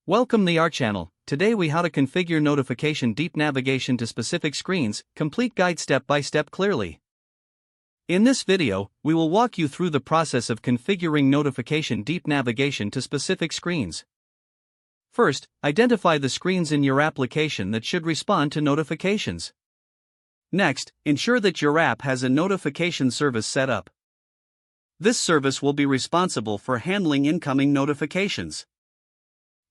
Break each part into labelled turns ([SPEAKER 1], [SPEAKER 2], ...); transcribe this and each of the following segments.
[SPEAKER 1] Welcome to our channel. Today we how to configure notification deep navigation to specific screens, complete guide step by step clearly. In this video, we will walk you through the process of configuring notification deep navigation to specific screens. First, identify the screens in your application that should respond to notifications. Next, ensure that your app has a notification service set up. This service will be responsible for handling incoming notifications.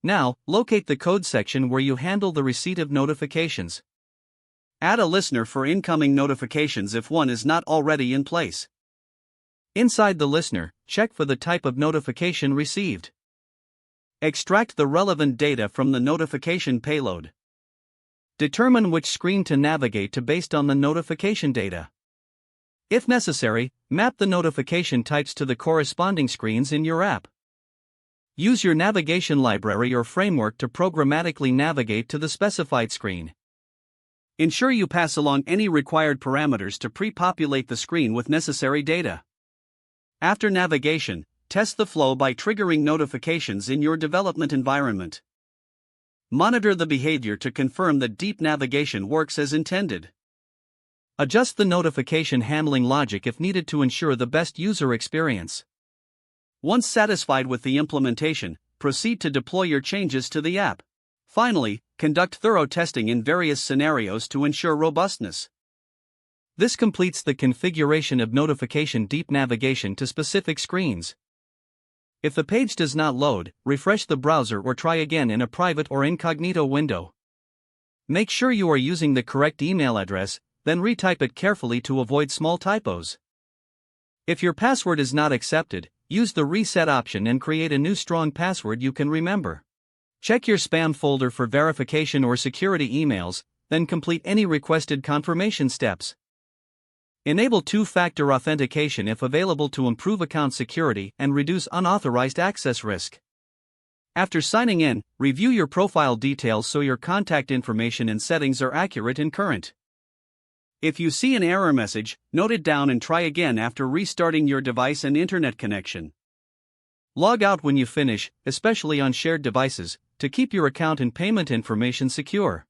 [SPEAKER 1] Now, locate the code section where you handle the receipt of notifications. Add a listener for incoming notifications if one is not already in place. Inside the listener, check for the type of notification received. Extract the relevant data from the notification payload. Determine which screen to navigate to based on the notification data. If necessary, map the notification types to the corresponding screens in your app. Use your navigation library or framework to programmatically navigate to the specified screen. Ensure you pass along any required parameters to pre-populate the screen with necessary data. After navigation, test the flow by triggering notifications in your development environment. Monitor the behavior to confirm that deep navigation works as intended. Adjust the notification handling logic if needed to ensure the best user experience. Once satisfied with the implementation, proceed to deploy your changes to the app. Finally, conduct thorough testing in various scenarios to ensure robustness. This completes the configuration of notification deep navigation to specific screens. If the page does not load, refresh the browser or try again in a private or incognito window. Make sure you are using the correct email address, then retype it carefully to avoid small typos. If your password is not accepted, use the reset option and create a new strong password you can remember. Check your spam folder for verification or security emails, then complete any requested confirmation steps. Enable two-factor authentication if available to improve account security and reduce unauthorized access risk. After signing in, review your profile details so your contact information and settings are accurate and current. If you see an error message, note it down and try again after restarting your device and internet connection. Log out when you finish, especially on shared devices, to keep your account and payment information secure.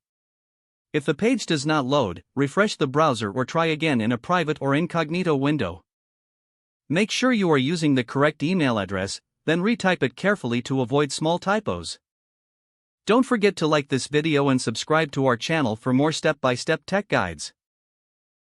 [SPEAKER 1] If the page does not load, refresh the browser or try again in a private or incognito window. Make sure you are using the correct email address, then retype it carefully to avoid small typos. Don't forget to like this video and subscribe to our channel for more step-by-step tech guides.